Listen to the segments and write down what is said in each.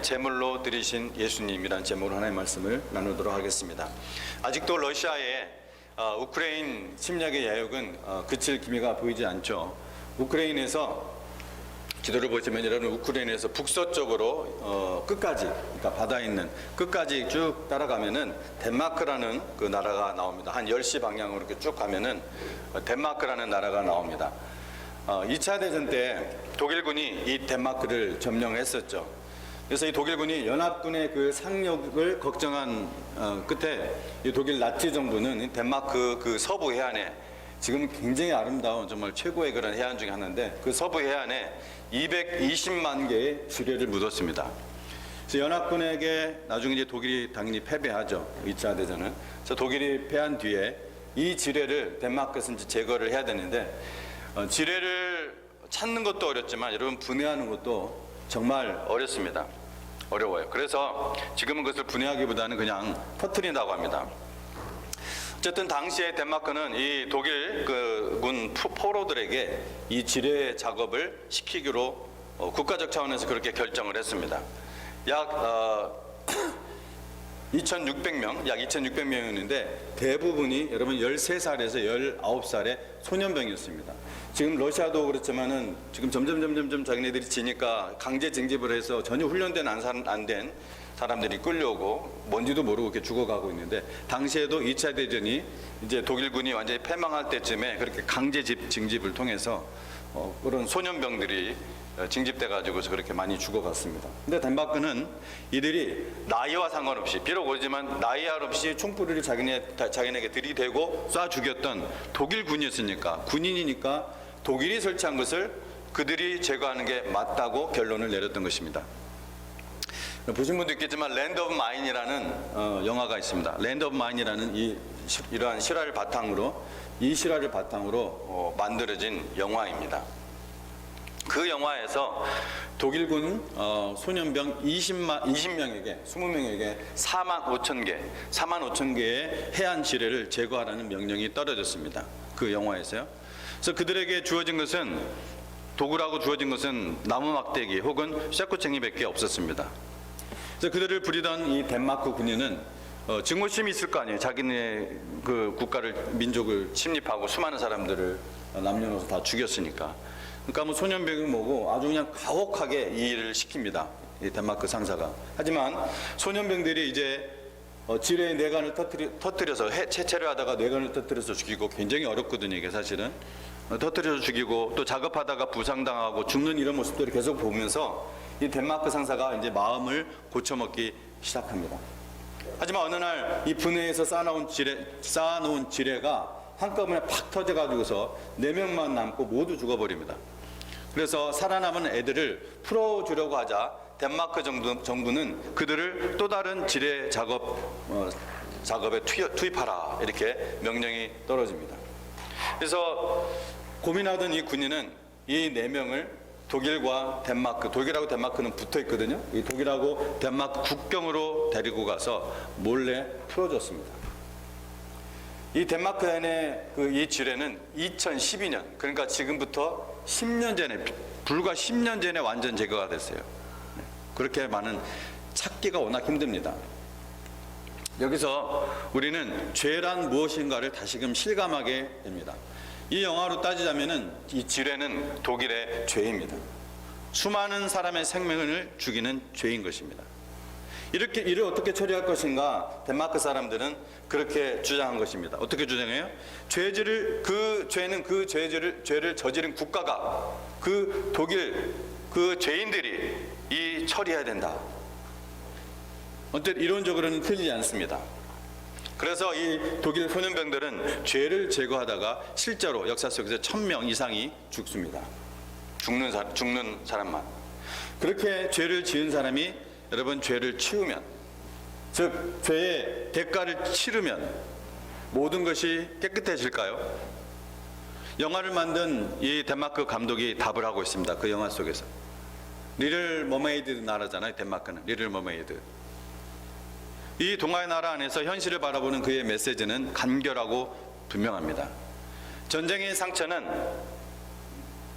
제물로 드리신 예수님이란 제목으로 하나님의 말씀을 나누도록 하겠습니다. 아직도 러시아의 우크라이나 침략의 야욕은 그칠 기미가 보이지 않죠. 우크라이나에서 지도를 보시면 여러분 우크라이나에서 북서쪽으로 끝까지, 그러니까 바다에 있는 끝까지 쭉 따라가면은 덴마크라는 그 나라가 나옵니다. 한 10시 방향으로 이렇게 쭉 가면은 덴마크라는 나라가 나옵니다. 2차 대전 때 독일군이 이 덴마크를 점령했었죠. 그래서 이 독일군이 연합군의 그 상륙을 걱정한 끝에 이 독일 나치 정부는 덴마크 그 서부 해안에 지금 굉장히 아름다운 정말 최고의 그런 해안 중에 하나인데 그 서부 해안에 220만 개의 지뢰를 묻었습니다. 그래서 연합군에게 나중에 이제 독일이 당연히 패배하죠. 2차 대전은. 그래서 독일이 패한 뒤에 이 지뢰를 덴마크에서 이제 제거를 해야 되는데 지뢰를 찾는 것도 어렵지만 여러분 분해하는 것도 정말 어렵습니다. 어려워요. 그래서 지금은 그것을 분해하기보다는 그냥 터뜨린다고 합니다. 어쨌든 당시에 덴마크는 이 독일 군 포로들에게 이 지뢰 작업을 시키기로 국가적 차원에서 그렇게 결정을 했습니다. 약 2,600명, 약 2,600명이었는데 대부분이 여러분 13살에서 19살의 소년병이었습니다. 지금 러시아도 그렇지만은 지금 점점 자기네들이 지니까 강제 징집을 해서 전혀 훈련된 안 된 사람들이 끌려오고 뭔지도 모르고 이렇게 죽어가고 있는데 당시에도 2차 대전이 이제 독일군이 완전히 패망할 때쯤에 그렇게 강제 징집을 통해서 그런 소년병들이 징집돼 가지고서 그렇게 많이 죽어갔습니다. 근데 덴마크는 이들이 나이와 상관없이 비록 오지만 나이 없이 총구를 자기네에게 들이대고 쏴 죽였던 독일군이었으니까 군인이니까 독일이 설치한 것을 그들이 제거하는 게 맞다고 결론을 내렸던 것입니다. 보신 분도 있겠지만 랜드 오브 마인이라는 영화가 있습니다. 랜드 오브 마인이라는 이러한 실화를 바탕으로 만들어진 영화입니다. 그 영화에서 독일군 소년병 20명에게 20명에게 4만 5천 개의 해안 지뢰를 제거하라는 명령이 떨어졌습니다. 그 영화에서요. 그래서 그들에게 주어진 것은 도구라고 주어진 것은 나무 막대기 혹은 쇠꼬챙이밖에 없었습니다. 그래서 그들을 부리던 이 덴마크 군인은 증오심이 있을 거 아니에요. 자기네 그 국가를 민족을 침입하고 수많은 사람들을 남녀노소 다 죽였으니까. 그러니까 뭐 소년병이 뭐고 아주 그냥 가혹하게 이 일을 시킵니다. 이 덴마크 상사가. 하지만 소년병들이 이제 지뢰의 뇌관을 터뜨려서 채취를 하다가 뇌관을 터뜨려서 죽이고 굉장히 어렵거든요. 이게 사실은. 터뜨려서 죽이고 또 작업하다가 부상당하고 죽는 이런 모습들을 계속 보면서 이 덴마크 상사가 이제 마음을 고쳐먹기 시작합니다. 하지만 어느 날 이 분해에서 쌓아놓은 지뢰가 한꺼번에 팍 터져가지고서 4명만 남고 모두 죽어버립니다. 그래서 살아남은 애들을 풀어주려고 하자 덴마크 정부는 그들을 또 다른 지뢰 작업에 투입하라 이렇게 명령이 떨어집니다. 그래서 고민하던 이 군인은 이 4명을 독일하고 덴마크는 붙어 있거든요. 이 독일하고 덴마크 국경으로 데리고 가서 몰래 풀어줬습니다. 이 덴마크의 이 지뢰는 2012년, 그러니까 지금부터 10년 전에, 불과 10년 전에 완전 제거가 됐어요. 그렇게 많은 찾기가 워낙 힘듭니다. 여기서 우리는 죄란 무엇인가를 다시금 실감하게 됩니다. 이 영화로 따지자면은 이 지뢰는 독일의 죄입니다. 수많은 사람의 생명을 죽이는 죄인 것입니다. 이를 어떻게 처리할 것인가 덴마크 사람들은 그렇게 주장한 것입니다. 어떻게 주장해요? 죄를 저지른 국가가 그 독일 그 죄인들이 처리해야 된다. 어쨌든 이론적으로는 틀리지 않습니다. 그래서 이 독일 소년병들은 죄를 제거하다가 실제로 역사 속에서 1000명 이상이 죽습니다. 죽는 사람만. 그렇게 죄를 지은 사람이 여러분 죄를 치우면, 즉 죄의 대가를 치르면 모든 것이 깨끗해질까요? 영화를 만든 이 덴마크 감독이 답을 하고 있습니다. 그 영화 속에서. 리틀 머메이드 나라잖아요. 덴마크는 리틀 머메이드. 이 동화의 나라 안에서 현실을 바라보는 그의 메시지는 간결하고 분명합니다. 전쟁의 상처는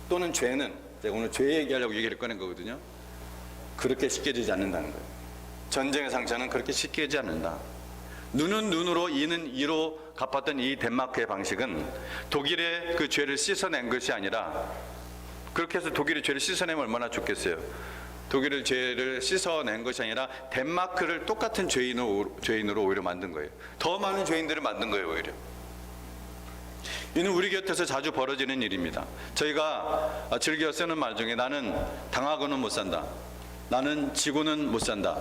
또는 죄는, 제가 오늘 죄 얘기하려고 얘기를 꺼낸 거거든요. 그렇게 쉽게 지지 않는다는 거예요. 전쟁의 상처는 그렇게 쉽게 지지 않는다. 눈은 눈으로 이는 이로 갚았던 이 덴마크의 방식은 독일의 그 죄를 씻어낸 것이 아니라, 그렇게 해서 독일의 죄를 씻어내면 얼마나 좋겠어요. 독일의 죄를 씻어낸 것이 아니라 덴마크를 똑같은 죄인으로 오히려 만든 거예요. 더 많은 죄인들을 만든 거예요, 오히려. 이는 우리 곁에서 자주 벌어지는 일입니다. 저희가 즐겨 쓰는 말 중에 나는 당하고는 못 산다, 나는 지고는 못 산다.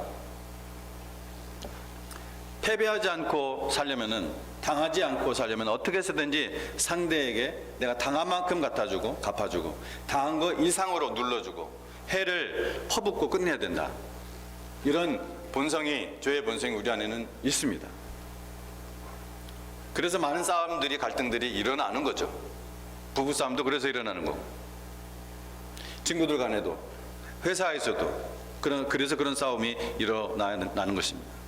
패배하지 않고 살려면은, 당하지 않고 살려면 어떻게 해서든지 상대에게 내가 당한 만큼 갖다주고 갚아주고 당한 거 이상으로 눌러주고 해를 퍼붓고 끝내야 된다. 이런 본성이, 죄의 본성이 우리 안에는 있습니다. 그래서 많은 싸움들이, 갈등들이 일어나는 거죠. 부부싸움도 그래서 일어나는 거고, 친구들 간에도, 회사에서도 그래서 그런 싸움이 일어나는 것입니다.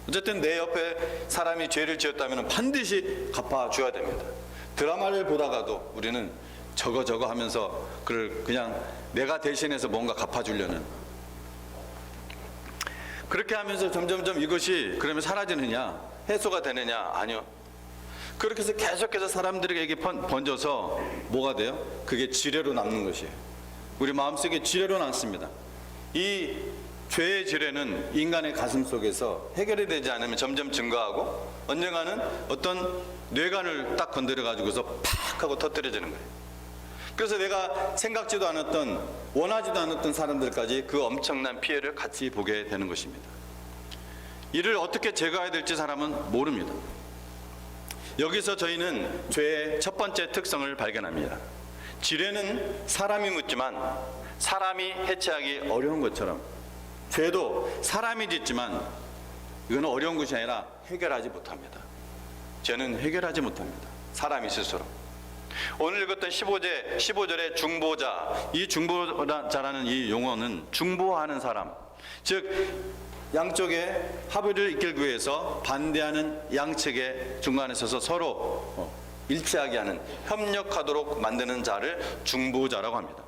어쨌든 내 옆에 사람이 죄를 지었다면 반드시 갚아줘야 됩니다. 드라마를 보다가도 우리는 저거 하면서 그걸 그냥 내가 대신해서 뭔가 갚아주려는, 그렇게 하면서 점점점 이것이 그러면 사라지느냐, 해소가 되느냐? 아니요. 그렇게 해서 계속해서 사람들에게 번져서 뭐가 돼요? 그게 지뢰로 남는 것이에요. 우리 마음속에 지뢰로 남습니다. 이 죄의 지뢰는 인간의 가슴 속에서 해결이 되지 않으면 점점 증가하고 언젠가는 어떤 뇌관을 딱 건드려 가지고서 팍 하고 터뜨려지는 거예요. 그래서 내가 생각지도 않았던, 원하지도 않았던 사람들까지 그 엄청난 피해를 같이 보게 되는 것입니다. 이를 어떻게 제거해야 될지 사람은 모릅니다. 여기서 저희는 죄의 첫 번째 특성을 발견합니다. 지뢰는 사람이 묻지만 사람이 해체하기 어려운 것처럼, 죄도 사람이 짓지만 이건 어려운 것이 아니라 해결하지 못합니다. 죄는 해결하지 못합니다. 사람이 스스로. 오늘 읽었던 15절의 중보자, 이 중보자라는 이 용어는 중보하는 사람, 즉 양쪽의 합의를 이끌기 위해서 반대하는 양측의 중간에 서서 서로 일치하게 하는, 협력하도록 만드는 자를 중보자라고 합니다.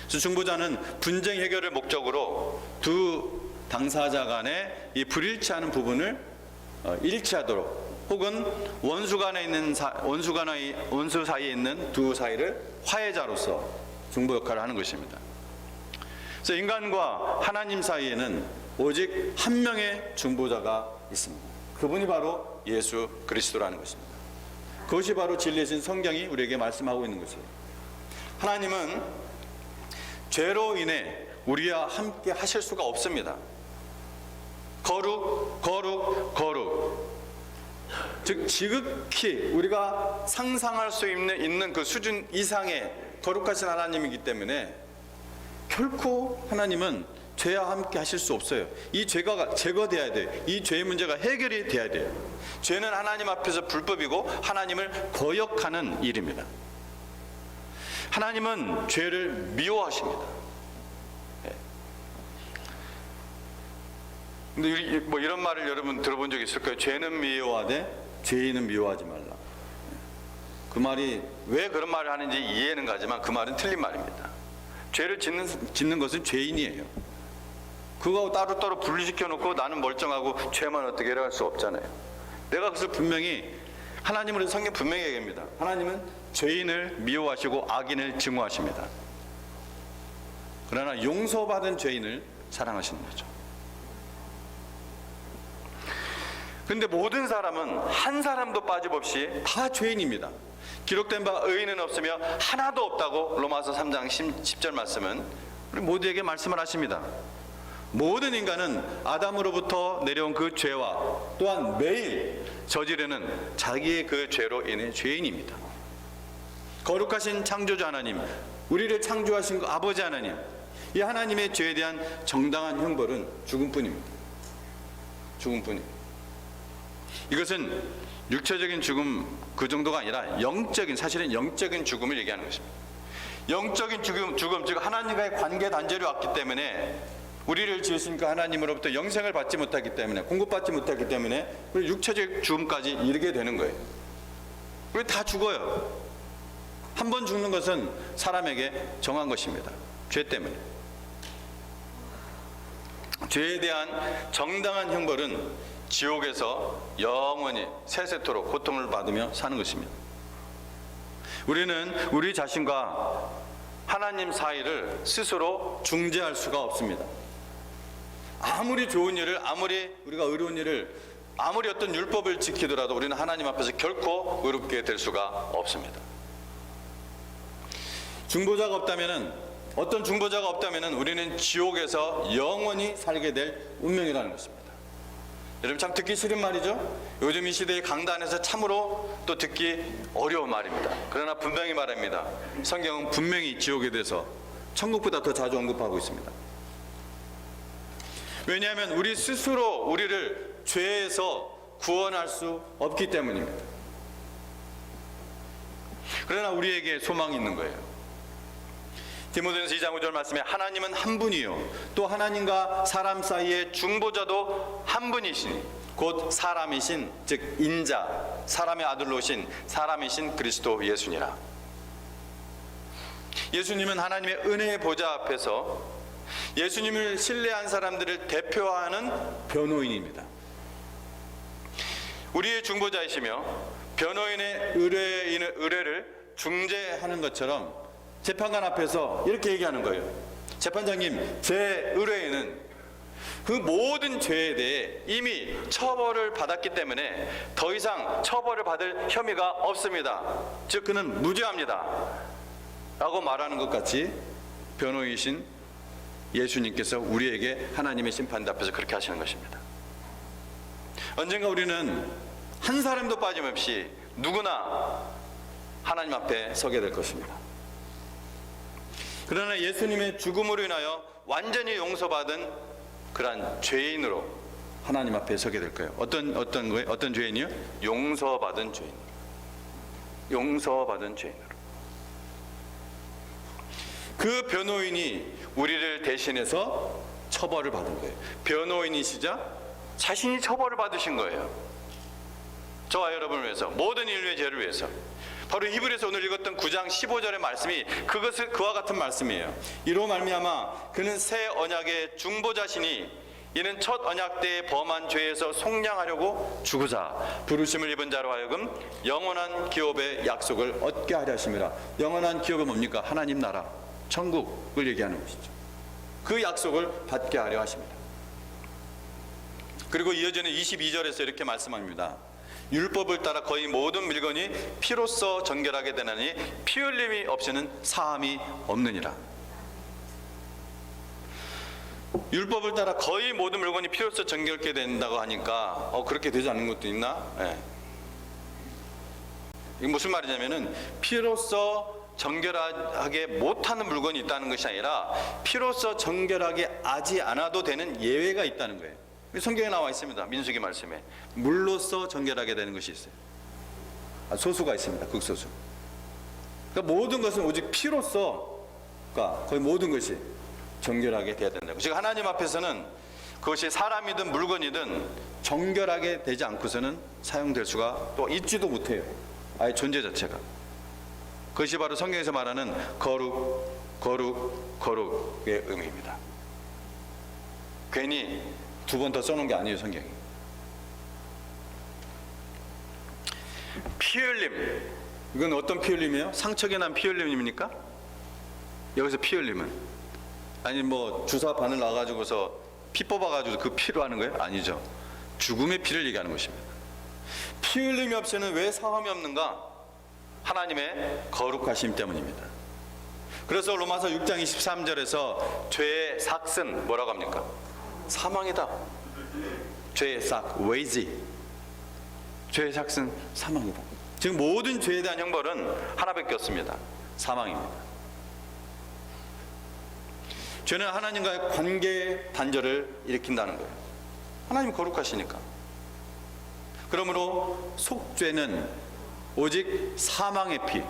그래서 중보자는 분쟁 해결을 목적으로 두 당사자 간의 이 불일치하는 부분을 일치하도록, 혹은 원수 사이에 있는 두 사이를 화해자로서 중보 역할을 하는 것입니다. 그래서 인간과 하나님 사이에는 오직 한 명의 중보자가 있습니다. 그분이 바로 예수 그리스도라는 것입니다. 그것이 바로 진리이신 성경이 우리에게 말씀하고 있는 것이에요. 하나님은 죄로 인해 우리와 함께 하실 수가 없습니다. 거룩. 즉 지극히 우리가 상상할 수 있는 그 수준 이상의 거룩하신 하나님이기 때문에 결코 하나님은 죄와 함께 하실 수 없어요. 이 죄가 제거돼야 돼요. 이 죄의 문제가 해결이 돼야 돼요. 죄는 하나님 앞에서 불법이고 하나님을 거역하는 일입니다. 하나님은 죄를 미워하십니다. 근데 뭐 이런 말을 여러분 들어본 적 있을까요? 죄는 미워하되 죄인은 미워하지 말라. 그 말이 왜 그런 말을 하는지 이해는 가지만 그 말은 틀린 말입니다. 죄를 짓는 것은 죄인이에요. 그거 따로 분리시켜 놓고 나는 멀쩡하고 죄만 어떻게 해결할 수 없잖아요. 내가 그것을 분명히, 하나님은 성경 분명히 얘기합니다. 하나님은 죄인을 미워하시고 악인을 증오하십니다. 그러나 용서받은 죄인을 사랑하시는 거죠. 근데 모든 사람은 한 사람도 빠짐없이 다 죄인입니다. 기록된 바 의인은 없으며 하나도 없다고 로마서 3장 10절 말씀은 우리 모두에게 말씀을 하십니다. 모든 인간은 아담으로부터 내려온 그 죄와 또한 매일 저지르는 자기의 그 죄로 인해 죄인입니다. 거룩하신 창조주 하나님, 우리를 창조하신 그 아버지 하나님, 이 하나님의 죄에 대한 정당한 형벌은 죽음뿐입니다. 죽음뿐입니다. 이것은 육체적인 죽음 그 정도가 아니라 사실은 영적인 죽음을 얘기하는 것입니다. 영적인 죽음, 즉 하나님과의 관계 단절이 왔기 때문에, 우리를 지으신 그 하나님으로부터 영생을 받지 못하기 때문에, 공급받지 못하기 때문에 우리 육체적 죽음까지 이르게 되는 거예요. 우리 다 죽어요. 한 번 죽는 것은 사람에게 정한 것입니다. 죄 때문에. 죄에 대한 정당한 형벌은 지옥에서 영원히 세세토록 고통을 받으며 사는 것입니다. 우리는 우리 자신과 하나님 사이를 스스로 중재할 수가 없습니다. 아무리 좋은 일을, 아무리 우리가 의로운 일을, 아무리 어떤 율법을 지키더라도 우리는 하나님 앞에서 결코 의롭게 될 수가 없습니다. 중보자가 없다면은, 어떤 중보자가 없다면은 우리는 지옥에서 영원히 살게 될 운명이라는 것입니다. 여러분, 참 듣기 싫은 말이죠. 요즘 이 시대의 강단에서 참으로 또 듣기 어려운 말입니다. 그러나 분명히 말합니다. 성경은 분명히 지옥에 대해서 천국보다 더 자주 언급하고 있습니다. 왜냐하면 우리 스스로 우리를 죄에서 구원할 수 없기 때문입니다. 그러나 우리에게 소망이 있는 거예요. 디모데전서 2장 5절 말씀에 하나님은 한 분이요 또 하나님과 사람 사이의 중보자도 한 분이시니 곧 사람이신, 즉 인자, 사람의 아들로 오신 사람이신 그리스도 예수니라. 예수님은 하나님의 은혜의 보좌 앞에서 예수님을 신뢰한 사람들을 대표하는 변호인입니다. 우리의 중보자이시며 변호인의 의뢰를 중재하는 것처럼 재판관 앞에서 이렇게 얘기하는 거예요. 재판장님, 제 의뢰인은 그 모든 죄에 대해 이미 처벌을 받았기 때문에 더 이상 처벌을 받을 혐의가 없습니다. 즉 그는 무죄합니다 라고 말하는 것 같이 변호인이신 예수님께서 우리에게 하나님의 심판 앞에서 그렇게 하시는 것입니다. 언젠가 우리는 한 사람도 빠짐없이 누구나 하나님 앞에 서게 될 것입니다. 그러나 예수님의 죽음으로 인하여 완전히 용서받은 그러한 죄인으로 하나님 앞에 서게 될 거예요. 어떤 거예요? 어떤 죄인이요? 용서받은 죄인. 용서받은 죄인으로. 그 변호인이 우리를 대신해서 처벌을 받은 거예요. 변호인이시자 자신이 처벌을 받으신 거예요. 저와 여러분을 위해서, 모든 인류의 죄를 위해서. 바로 히브리서 오늘 읽었던 9장 15절의 말씀이 그와 같은 말씀이에요. 이로 말미암아 그는 새 언약의 중보자시니 이는 첫 언약 때에 범한 죄에서 속량하려고 죽으사 부르심을 입은 자로 하여금 영원한 기업의 약속을 얻게 하려 하심이라. 영원한 기업은 뭡니까? 하나님 나라, 천국을 얘기하는 것이죠. 그 약속을 받게 하려 하십니다. 그리고 이어지는 22절에서 이렇게 말씀합니다. 율법을 따라 거의 모든 물건이 피로써 정결하게 되나니 피 흘림이 없이는 사함이 없느니라. 율법을 따라 거의 모든 물건이 피로써 정결하게 된다고 하니까 그렇게 되지 않는 것도 있나? 네. 이게 무슨 말이냐면은 피로써 정결하게 못하는 물건이 있다는 것이 아니라 피로써 정결하게 하지 않아도 되는 예외가 있다는 거예요. 성경에 나와 있습니다. 민수기 말씀에 물로써 정결하게 되는 것이 있어요. 소수가 있습니다. 극소수. 그러니까 모든 것은 오직 피로써, 거의 모든 것이 정결하게 되어야 된다고. 즉 하나님 앞에서는 그것이 사람이든 물건이든 정결하게 되지 않고서는 사용될 수가 또 있지도 못해요. 아예 존재 자체가. 그것이 바로 성경에서 말하는 거룩의 의미입니다. 괜히 두 번 더 써놓은 게 아니에요, 성경이. 피 흘림. 이건 어떤 피 흘림이에요? 상처게 난 피 흘림입니까? 여기서 피 흘림은 아니 뭐 주사 바늘 놔가지고서 피 뽑아가지고 그 피로 하는 거예요? 아니죠. 죽음의 피를 얘기하는 것입니다. 피 흘림이 없이는 왜 사함이 없는가? 하나님의 거룩하심 때문입니다. 그래서 로마서 6장 23절에서 죄의 삭은 뭐라고 합니까? 사망이다. 죄의 삭, 웨이지. 죄의 삭은 사망이다. 지금 모든 죄에 대한 형벌은 하나밖에 없습니다. 사망입니다. 죄는 하나님과의 관계 단절을 일으킨다는 거예요. 하나님 거룩하시니까. 그러므로 속죄는 오직 사망의 피.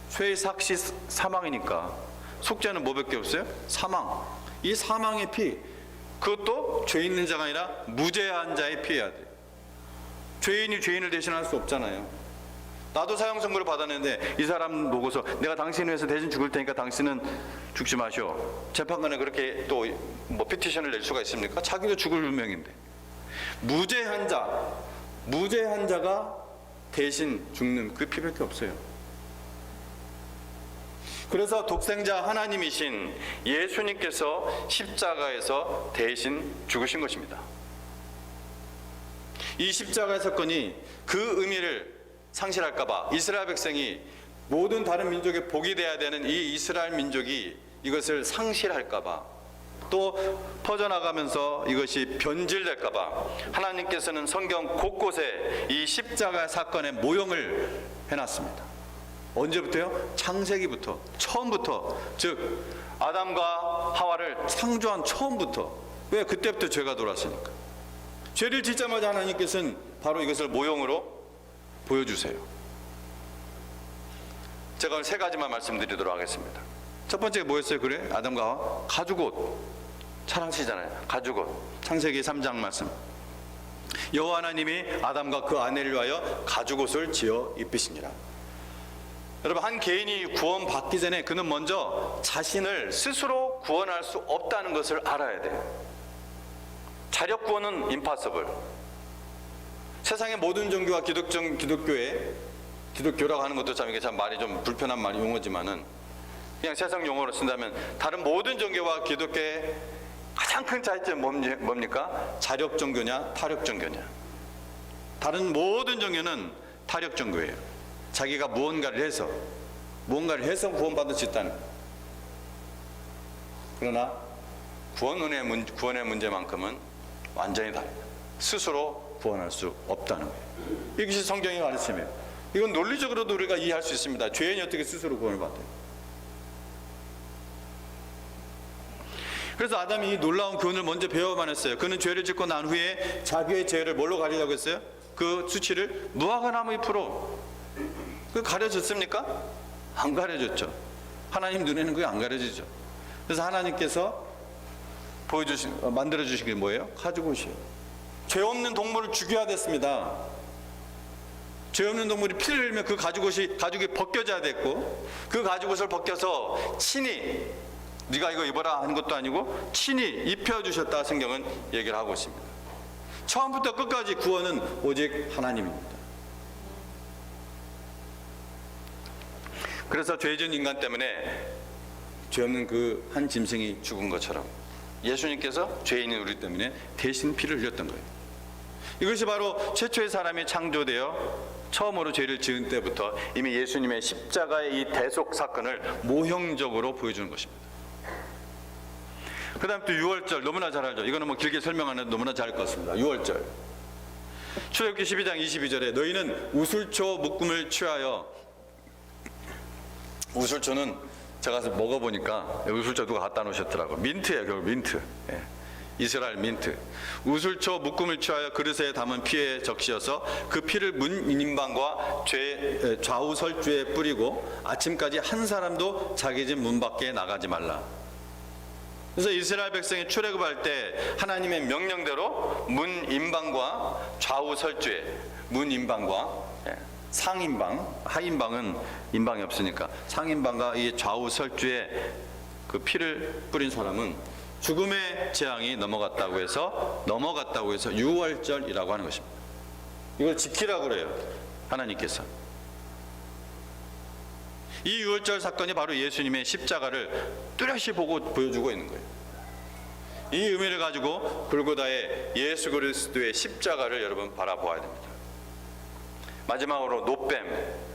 죄의 삭이 사망이니까 속죄는 뭐밖에 없어요? 사망. 이 사망의 피, 그것도 죄 있는 자가 아니라 무죄한 자의 피해야 돼요. 죄인이 죄인을 대신할 수 없잖아요. 나도 사형 선고를 받았는데 이 사람 보고서 내가 당신 위해서 대신 죽을 테니까 당신은 죽지 마시오. 재판관에 그렇게 또 뭐 피티션을 낼 수가 있습니까? 자기도 죽을 운명인데. 무죄한 자가 대신 죽는 그 피밖에 없어요. 그래서 독생자 하나님이신 예수님께서 십자가에서 대신 죽으신 것입니다. 이 십자가의 사건이 그 의미를 상실할까 봐 이스라엘 백성이 모든 다른 민족의 복이 돼야 되는 이 이스라엘 민족이 이것을 상실할까 봐, 또 퍼져나가면서 이것이 변질될까 봐 하나님께서는 성경 곳곳에 이 십자가 사건의 모형을 해놨습니다. 언제부터요? 창세기부터, 처음부터, 즉 아담과 하와를 창조한 처음부터. 왜? 그때부터 죄가 들어왔으니까. 죄를 짓자마자 하나님께서는 바로 이것을 모형으로 보여주세요. 제가 오늘 세 가지만 말씀드리도록 하겠습니다. 첫 번째가 뭐였어요? 그래? 아담과 하와? 가죽옷. 잘 아시잖아요. 가죽옷. 창세기 3장 말씀. 여호와 하나님이 아담과 그 아내를 위하여 가죽옷을 지어 입히시니라. 여러분, 한 개인이 구원받기 전에 그는 먼저 자신을 스스로 구원할 수 없다는 것을 알아야 돼요. 자력 구원은 impossible. 세상의 모든 종교와 기독교라고 하는 것도 참 이게 참 말이 좀 불편한 말 용어지만은 그냥 세상 용어로 쓴다면 다른 모든 종교와 기독교의 가장 큰 차이점은 뭡니까? 자력 종교냐 타력 종교냐. 다른 모든 종교는 타력 종교예요. 자기가 무언가를 해서 구원받을 수 있다는. 그러나 구원의 문제만큼은 완전히 다릅니다. 스스로 구원할 수 없다는 거예요. 이것이 성경의 가르침이에요. 이건 논리적으로도 우리가 이해할 수 있습니다. 죄인이 어떻게 스스로 구원을 받아요? 그래서 아담이 이 놀라운 교훈을 먼저 배워만 했어요. 그는 죄를 짓고 난 후에 자기의 죄를 뭘로 가리려고 했어요? 그 수치를 무화과 나무 잎으로. 그 가려졌습니까? 안 가려졌죠. 하나님 눈에는 그게 안 가려지죠. 그래서 하나님께서 만들어주신 게 뭐예요? 가죽옷이에요. 죄 없는 동물을 죽여야 됐습니다. 죄 없는 동물이 피를 흘리면 그 가죽이 벗겨져야 됐고, 그 가죽옷을 벗겨서 친히 네가 이거 입어라 하는 것도 아니고 친히 입혀주셨다 성경은 얘기를 하고 있습니다. 처음부터 끝까지 구원은 오직 하나님입니다. 그래서 죄진 인간 때문에 죄 없는 그 한 짐승이 죽은 것처럼 예수님께서 죄인인 우리 때문에 대신 피를 흘렸던 거예요. 이것이 바로 최초의 사람이 창조되어 처음으로 죄를 지은 때부터 이미 예수님의 십자가의 이 대속 사건을 모형적으로 보여주는 것입니다. 그 다음 또 6월절 너무나 잘 알죠. 이거는 뭐 길게 설명하는 너무나 잘 알 것 같습니다. 6월절 출애굽기 12장 22절에 너희는 우슬초 묶음을 취하여, 우슬초는 제가 가서 먹어보니까 우슬초 누가 갖다 놓으셨더라고요. 민트예요. 결국 민트. 예. 이스라엘 민트. 우슬초 묶음을 취하여 그릇에 담은 피에 적시어서 그 피를 문 인방과 좌우 설주에 뿌리고 아침까지 한 사람도 자기 집 문 밖에 나가지 말라. 그래서 이스라엘 백성이 출애굽할 때 하나님의 명령대로 문 인방과 좌우 설주에, 문 인방과 상인방, 하인방은 인방이 없으니까 상인방과 이 좌우 설주에 그 피를 뿌린 사람은 죽음의 재앙이 넘어갔다고 해서 6월절이라고 하는 것입니다. 이걸 지키라고 그래요. 하나님께서. 이 6월절 사건이 바로 예수님의 십자가를 뚜렷이 보여주고 있는 거예요. 이 의미를 가지고 골고다의 예수 그리스도의 십자가를 여러분 바라보아야 됩니다. 마지막으로 노뱀.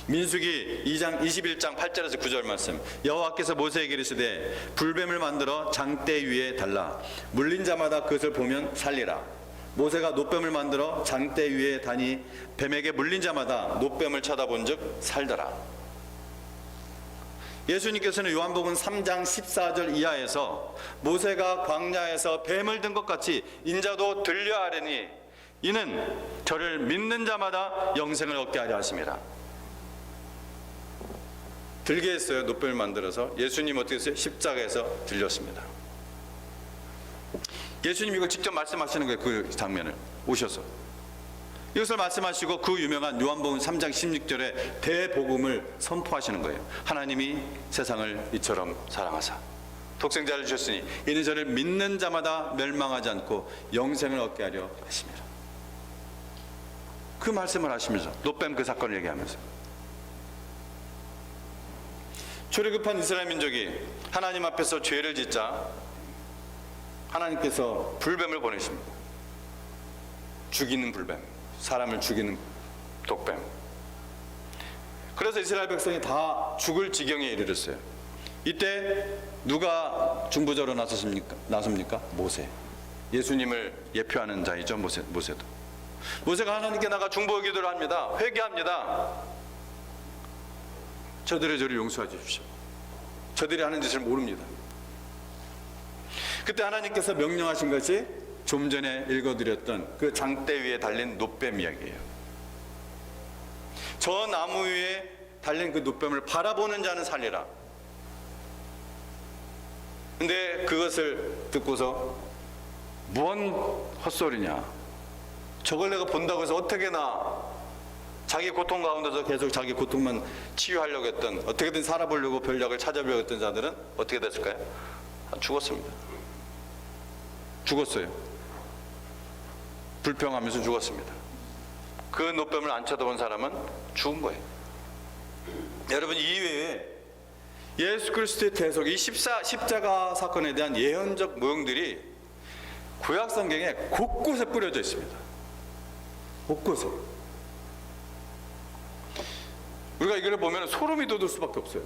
민수기 21장 8절에서 9절 말씀. 여호와께서 모세에게 이르시되 불뱀을 만들어 장대 위에 달라 물린 자마다 그것을 보면 살리라. 모세가 노뱀을 만들어 장대 위에 다니 뱀에게 물린 자마다 노뱀을 쳐다본즉 살더라. 예수님께서는 요한복음 3장 14절 이하에서 모세가 광야에서 뱀을 든 것 같이 인자도 들려하려니 이는 저를 믿는 자마다 영생을 얻게 하려 하심이라. 들게 했어요. 노뱀을 만들어서. 예수님 어떻게 했어요? 십자가에서 들렸습니다. 예수님 이걸 직접 말씀하시는 거예요. 그 장면을 오셔서 이것을 말씀하시고 그 유명한 요한복음 3장 16절에 대복음을 선포하시는 거예요. 하나님이 세상을 이처럼 사랑하사 독생자를 주셨으니 이는 저를 믿는 자마다 멸망하지 않고 영생을 얻게 하려 하심이라. 그 말씀을 하시면서 노뱀 그 사건을 얘기하면서 출애굽한 이스라엘 민족이 하나님 앞에서 죄를 짓자 하나님께서 불뱀을 보내십니다. 죽이는 불뱀, 사람을 죽이는 독뱀. 그래서 이스라엘 백성이 다 죽을 지경에 이르렀어요. 이때 누가 중보자로 나섭니까? 모세. 예수님을 예표하는 자이죠. 모세도. 모세가 하나님께 나가 중보 기도를 합니다. 회개합니다. 저들의 죄를 용서해 주십시오. 저들이 하는 짓을 모릅니다. 그때 하나님께서 명령하신 것이 좀 전에 읽어드렸던 그 장대 위에 달린 노뱀 이야기예요. 저 나무 위에 달린 그 노뱀을 바라보는 자는 살리라. 근데 그것을 듣고서 뭔 헛소리냐, 저걸 내가 본다고 해서 어떻게 나 자기 고통 가운데서 계속 자기 고통만 치유하려고 했던, 어떻게든 살아보려고 전략을 찾아보려고 했던 자들은 어떻게 됐을까요? 죽었습니다. 죽었어요. 불평하면서 죽었습니다. 그 노뱀을 안 쳐다본 사람은 죽은 거예요. 여러분, 이외에 예수 그리스도의 대속, 이 십자가 사건에 대한 예언적 모형들이 구약 성경에 곳곳에 뿌려져 있습니다. 곳곳에. 우리가 이걸 보면 소름이 돋을 수밖에 없어요.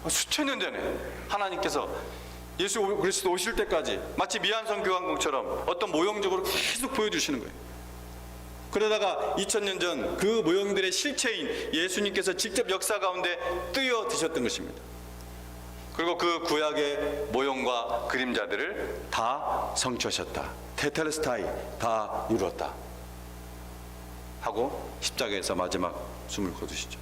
수천 년 전에 하나님께서 예수 그리스도 오실 때까지 마치 미완성 교환공처럼 어떤 모형적으로 계속 보여주시는 거예요. 그러다가 2000년 전 그 모형들의 실체인 예수님께서 직접 역사 가운데 뜨여 드셨던 것입니다. 그리고 그 구약의 모형과 그림자들을 다 성취하셨다. 테텔레스타이, 다 이루었다 하고 십자가에서 마지막 숨을 거두시죠.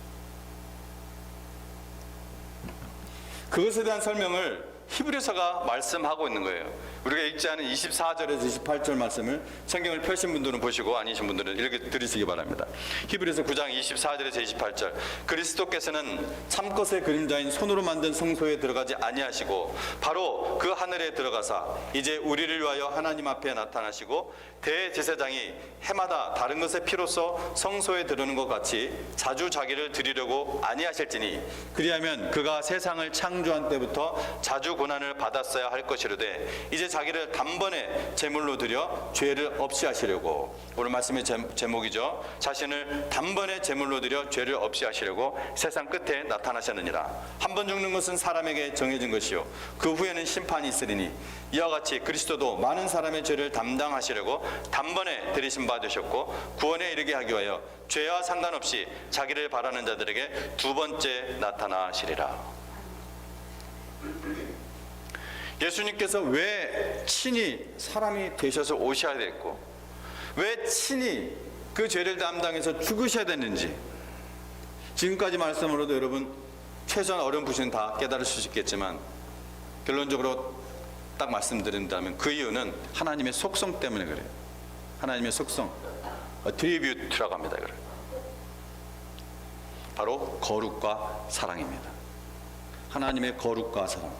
그것에 대한 설명을 히브리서가 말씀하고 있는 거예요. 우리가 읽지 않은 24절에서 28절 말씀을 성경을 펴신 분들은 보시고 아니신 분들은 읽어 들으시기 바랍니다. 히브리서 9장 24절에서 28절. 그리스도께서는 참것의 그림자인 손으로 만든 성소에 들어가지 아니하시고 바로 그 하늘에 들어가사 이제 우리를 위하여 하나님 앞에 나타나시고 대제사장이 해마다 다른 것의 피로써 성소에 들어오는 것 같이 자주 자기를 드리려고 아니하실지니 그리하면 그가 세상을 창조한 때부터 자주 고난을 받았어야 할 것이로되 이제 자기를 단번에 제물로 드려 죄를 없이 하시려고. 오늘 말씀의 제목이죠. 자신을 단번에 제물로 드려 죄를 없이 하시려고 세상 끝에 나타나셨느니라. 한 번 죽는 것은 사람에게 정해진 것이요 그 후에는 심판이 있으리니 이와 같이 그리스도도 많은 사람의 죄를 담당하시려고 단번에 들이심 받으셨고 구원에 이르게 하기 위하여 죄와 상관없이 자기를 바라는 자들에게 두 번째 나타나시리라. 예수님께서 왜 친히 사람이 되셔서 오셔야 됐고 왜 친히 그 죄를 담당해서 죽으셔야 됐는지 지금까지 말씀으로도 여러분 최소한 어렴부시는 다 깨달으실 수 있겠지만 결론적으로 딱 말씀드린다면 그 이유는 하나님의 속성 때문에 그래요. 하나님의 속성, 트리뷰트라고 합니다. 이거를. 바로 거룩과 사랑입니다. 하나님의 거룩과 사랑.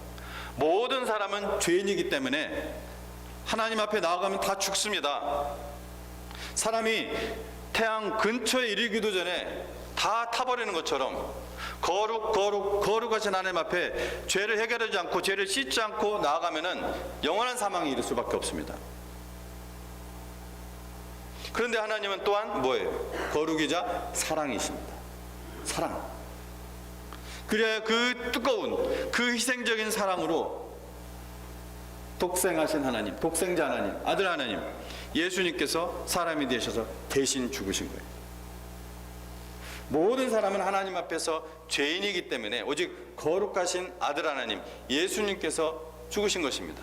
모든 사람은 죄인이기 때문에 하나님 앞에 나아가면 다 죽습니다. 사람이 태양 근처에 이르기도 전에 다 타버리는 것처럼 거룩하신 하나님 앞에 죄를 해결하지 않고 죄를 씻지 않고 나아가면은 영원한 사망에 이를 수밖에 없습니다. 그런데 하나님은 또한 뭐예요? 거룩이자 사랑이십니다. 사랑. 그래야 그 뜨거운 그 희생적인 사랑으로 독생하신 하나님, 독생자 하나님, 아들 하나님 예수님께서 사람이 되셔서 대신 죽으신 거예요. 모든 사람은 하나님 앞에서 죄인이기 때문에 오직 거룩하신 아들 하나님 예수님께서 죽으신 것입니다.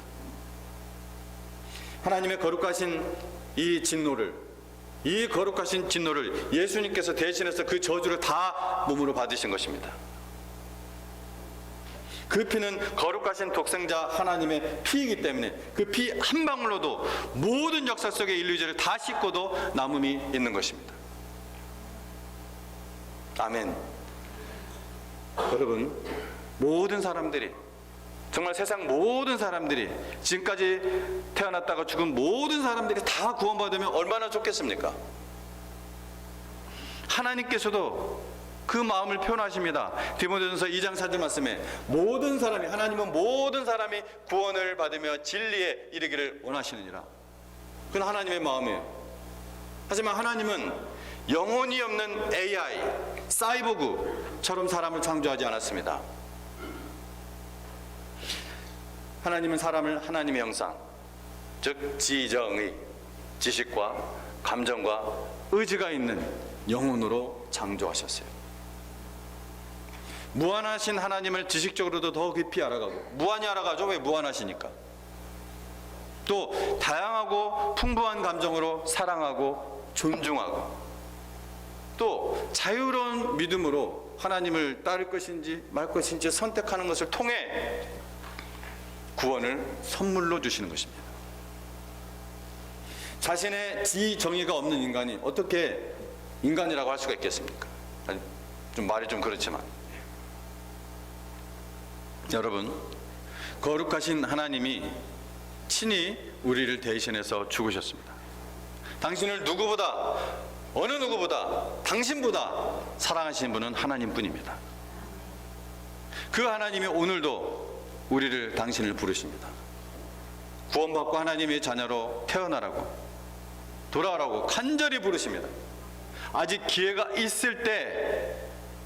하나님의 거룩하신 이 거룩하신 진노를 예수님께서 대신해서 그 저주를 다 몸으로 받으신 것입니다. 그 피는 거룩하신 독생자 하나님의 피이기 때문에 그 피 한 방울로도 모든 역사 속의 인류의 죄를 다 씻고도 남음이 있는 것입니다. 아멘. 여러분, 모든 사람들이, 정말 세상 모든 사람들이, 지금까지 태어났다가 죽은 모든 사람들이 다 구원받으면 얼마나 좋겠습니까? 하나님께서도 그 마음을 표현하십니다. 디모데전서 2장 4절 말씀에 모든 사람이, 하나님은 모든 사람이 구원을 받으며 진리에 이르기를 원하시느니라. 그건 하나님의 마음이에요. 하지만 하나님은 영혼이 없는 AI, 사이보그처럼 사람을 창조하지 않았습니다. 하나님은 사람을 하나님의 형상, 즉 지정의, 지식과 감정과 의지가 있는 영혼으로 창조하셨어요. 무한하신 하나님을 지식적으로도 더 깊이 알아가고, 무한히 알아가죠. 왜? 무한하시니까. 또 다양하고 풍부한 감정으로 사랑하고 존중하고, 또 자유로운 믿음으로 하나님을 따를 것인지 말 것인지 선택하는 것을 통해 구원을 선물로 주시는 것입니다. 자신의 지정의가 없는 인간이 어떻게 인간이라고 할 수가 있겠습니까? 좀 말이 좀 그렇지만, 여러분, 거룩하신 하나님이 친히 우리를 대신해서 죽으셨습니다. 당신을 누구보다, 어느 누구보다, 당신보다 사랑하시는 분은 하나님뿐입니다. 그 하나님이 오늘도 우리를, 당신을 부르십니다. 구원받고 하나님의 자녀로 태어나라고, 돌아오라고 간절히 부르십니다. 아직 기회가 있을 때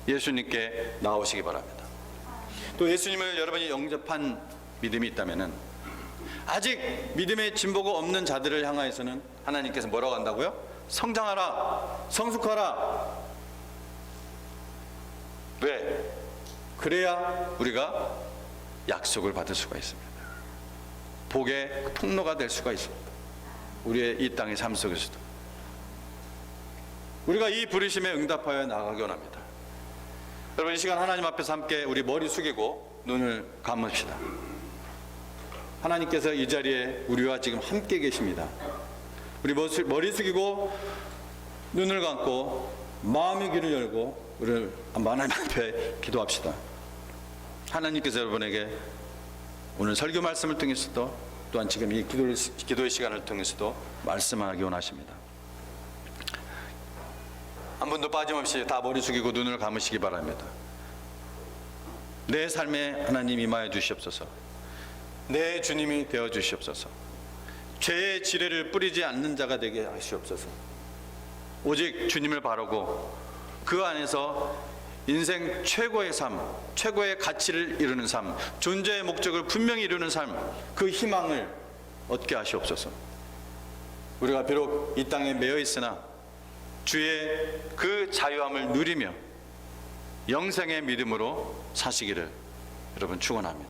예수님께 나오시기 바랍니다. 또 예수님을 여러분이 영접한 믿음이 있다면, 아직 믿음의 진보가 없는 자들을 향하여서는 하나님께서 뭐라고 한다고요? 성장하라, 성숙하라. 왜? 그래야 우리가 약속을 받을 수가 있습니다. 복의 통로가 될 수가 있습니다. 우리의 이 땅의 삶 속에서도 우리가 이 부르심에 응답하여 나아가기 원합니다. 여러분, 이 시간 하나님 앞에서 함께 우리 머리 숙이고 눈을 감읍시다. 하나님께서 이 자리에 우리와 지금 함께 계십니다. 우리 머리 숙이고 눈을 감고 마음의 귀를 열고 우리를 하나님 앞에 기도합시다. 하나님께서 여러분에게 오늘 설교 말씀을 통해서도, 또한 지금 이 기도의 시간을 통해서도 말씀하기 원하십니다. 한 분도 빠짐없이 다 머리 숙이고 눈을 감으시기 바랍니다. 내 삶에 하나님 임하여 주시옵소서. 내 주님이 되어 주시옵소서. 죄의 지뢰를 뿌리지 않는 자가 되게 하시옵소서. 오직 주님을 바라고 그 안에서 인생 최고의 삶, 최고의 가치를 이루는 삶, 존재의 목적을 분명히 이루는 삶, 그 희망을 얻게 하시옵소서. 우리가 비록 이 땅에 매여 있으나 주의 그 자유함을 누리며 영생의 믿음으로 사시기를 여러분 축원합니다.